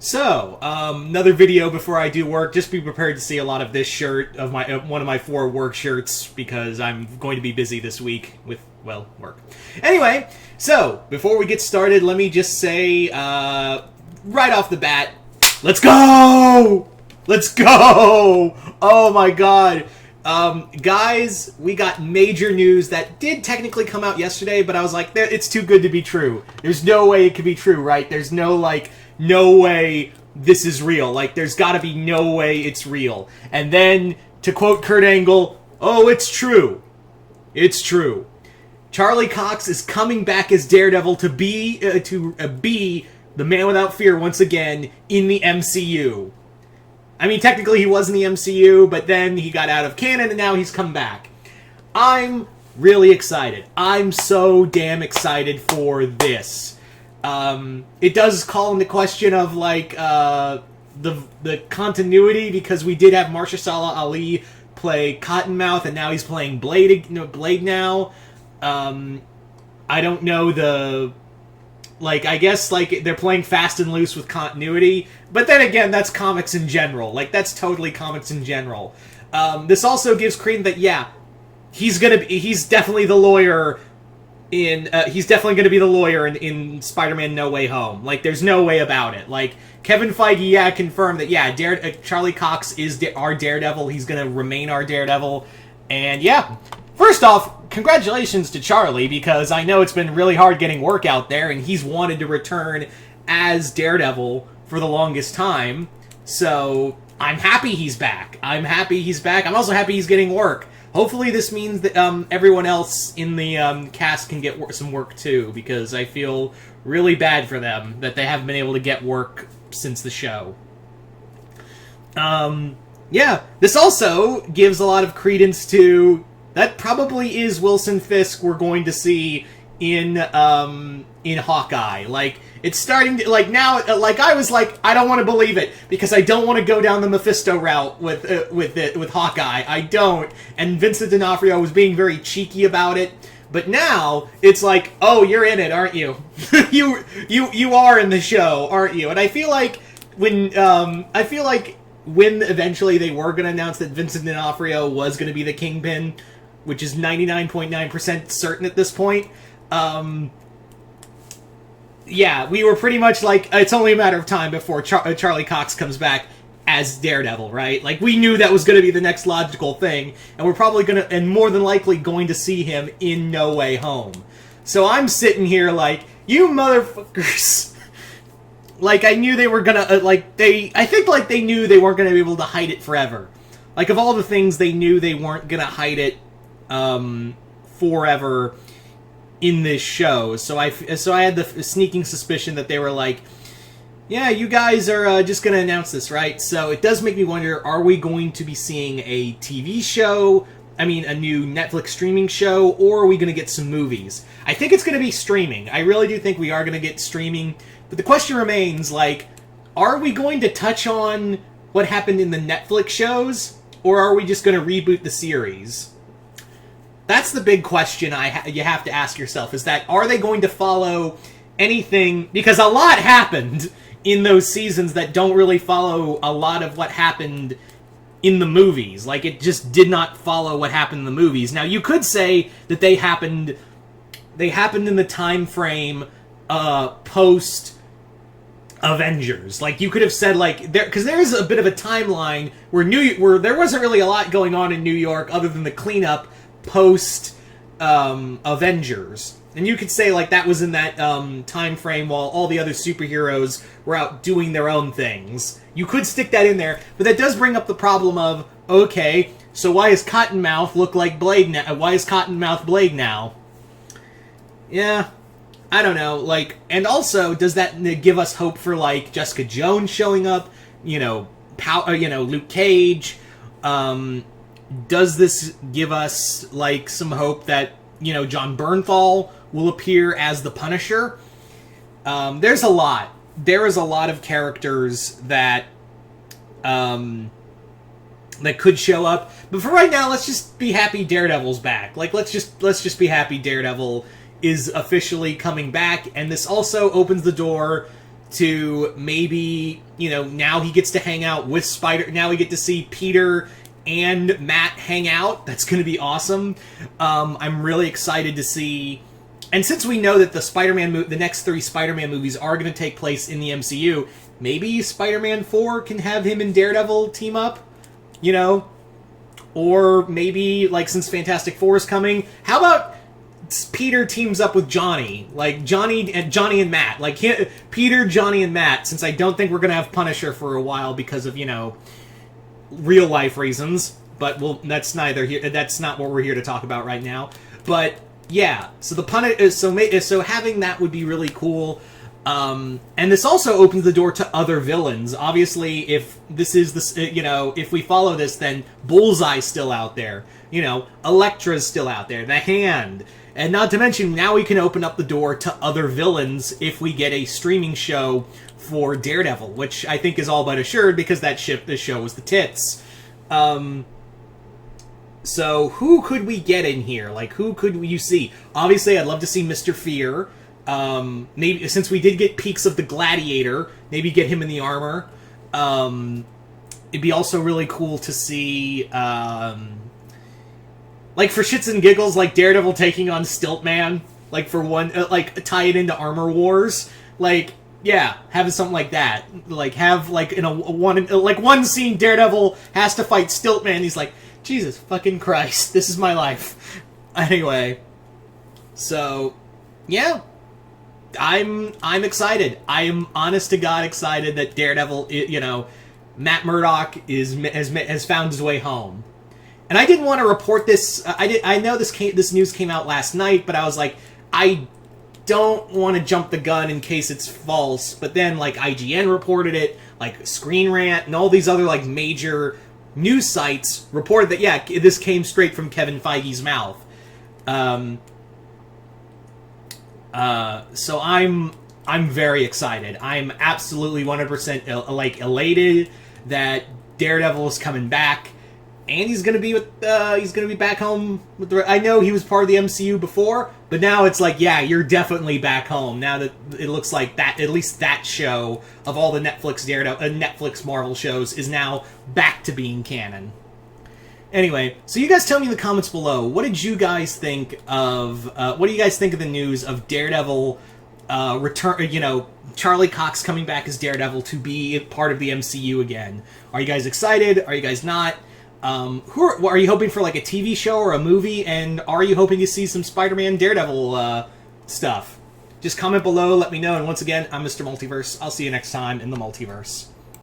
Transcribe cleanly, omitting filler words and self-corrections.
Another video before I do work. Just be prepared to see a lot of this shirt of my one of my 4 work shirts because I'm going to be busy this week with, well, work. Anyway, so before we get started, let me just say right off the bat, let's go! Let's go! Oh my god. Guys, we got major news that did technically come out yesterday, but I was like, it's too good to be true. There's no way it could be true, right? There's no way this is real. Like, there's gotta be no way it's real. And then, to quote Kurt Angle, oh, it's true. It's true. Charlie Cox is coming back as Daredevil to be the Man Without Fear once again in the MCU. I mean, technically he was in the MCU, but then he got out of canon and now he's come back. I'm really excited. I'm so damn excited for this. It does call into question of, like, the continuity, because we did have Mahershala Ali play Cottonmouth, and now he's playing Blade now. I don't know I guess, they're playing fast and loose with continuity, but then again, that's comics in general. Like, that's totally comics in general. This also gives credence that, yeah, he's definitely the lawyer he's definitely gonna be the lawyer in Spider-Man No Way Home. Like, there's no way about it. Like, Kevin Feige, confirmed that, yeah, Charlie Cox is our Daredevil. He's gonna remain our Daredevil. And, yeah, first off, congratulations to Charlie, because I know it's been really hard getting work out there, and he's wanted to return as Daredevil for the longest time. So, I'm happy he's back. I'm also happy he's getting work. Hopefully this means that everyone else in the cast can get some work too, because I feel really bad for them that they haven't been able to get work since the show. Yeah, this also gives a lot of credence to... That probably is Wilson Fisk we're going to see in Hawkeye. Like, it's starting to... Like, now, I was like, I don't want to believe it, because I don't want to go down the Mephisto route with Hawkeye. I don't. And Vincent D'Onofrio was being very cheeky about it. But now, it's like, oh, you're in it, aren't you? you are in the show, aren't you? And I feel like when eventually they were going to announce that Vincent D'Onofrio was going to be the Kingpin, which is 99.9% certain at this point, yeah, we were pretty much like, it's only a matter of time before Charlie Cox comes back as Daredevil, right? Like, we knew that was going to be the next logical thing, and we're probably going to, and more than likely going to see him in No Way Home. So I'm sitting here like, you motherfuckers. Like, I knew they were gonna, I think they knew they weren't gonna be able to hide it forever. Like, of all the things, they knew they weren't gonna hide it, forever in this show. So I had the sneaking suspicion that they were like, yeah, you guys are just gonna announce this, right? So it does make me wonder, are we going to be seeing a TV show, a new Netflix streaming show, or are we gonna get some movies? I think it's gonna be streaming. I really do think we are gonna get streaming. But the question remains, are we going to touch on what happened in the Netflix shows, or are we just going to reboot the series? That's the big question you have to ask yourself, is that, are they going to follow anything? Because a lot happened in those seasons that don't really follow a lot of what happened in the movies. Like, it just did not follow what happened in the movies. Now, you could say that they happened in the time frame post Avengers. Like, you could have said, because there's a bit of a timeline where there wasn't really a lot going on in New York other than the cleanup post Avengers. And you could say, that was in that time frame while all the other superheroes were out doing their own things. You could stick that in there, but that does bring up the problem of, okay, so why does Cottonmouth look like Blade now? Why is Cottonmouth Blade now? Yeah, I don't know, and also, does that give us hope for, Jessica Jones showing up, Luke Cage? Does this give us, some hope that, John Bernthal will appear as the Punisher? There is a lot of characters that could show up, but for right now, let's just be happy Daredevil's back. Let's just be happy Daredevil is officially coming back, and this also opens the door to maybe, now he gets to hang out with Spider... Now we get to see Peter and Matt hang out. That's going to be awesome. I'm really excited to see... And since we know that the next 3 Spider-Man movies are going to take place in the MCU, maybe Spider-Man 4 can have him and Daredevil team up, Or maybe, since Fantastic Four is coming, how about Peter teams up with Johnny? Johnny and Matt. Peter, Johnny, and Matt, since I don't think we're going to have Punisher for a while because of, real-life reasons. But that's neither here. That's not what we're here to talk about right now. But... yeah, so so having that would be really cool, and this also opens the door to other villains. Obviously, if this is if we follow this, then Bullseye's still out there. Elektra's still out there. The Hand, and not to mention now we can open up the door to other villains if we get a streaming show for Daredevil, which I think is all but assured because this show was the tits. So, who could we get in here? Who could you see? Obviously, I'd love to see Mr. Fear. Maybe, since we did get peeks of the Gladiator, maybe get him in the armor. It'd be also really cool to see, for shits and giggles, Daredevil taking on Stiltman. For one, tie it into Armor Wars. Yeah, having something like that. Have, in one scene, Daredevil has to fight Stiltman, he's like... Jesus fucking Christ, this is my life. Anyway, so, yeah, I'm excited. I am honest to God excited that Daredevil, Matt Murdock has found his way home. And I didn't want to report this. I know this news came out last night, but I was like, I don't want to jump the gun in case it's false. But then, IGN reported it, Screen Rant, and all these other major news sites reported that, yeah, this came straight from Kevin Feige's mouth. So I'm very excited. I'm absolutely 100% elated that Daredevil is coming back, and he's gonna be back home with I know he was part of the MCU before, but now it's yeah, you're definitely back home now that it looks like that. At least that show of all the Netflix Marvel shows is now back to being canon. Anyway, so you guys tell me in the comments below, what did you guys think of? What do you guys think of the news of Daredevil return? Charlie Cox coming back as Daredevil to be part of the MCU again. Are you guys excited? Are you guys not? Are you hoping for a TV show or a movie? And are you hoping to see some Spider-Man Daredevil stuff? Just comment below, let me know. And once again, I'm Mr. Multiverse. I'll see you next time in the multiverse.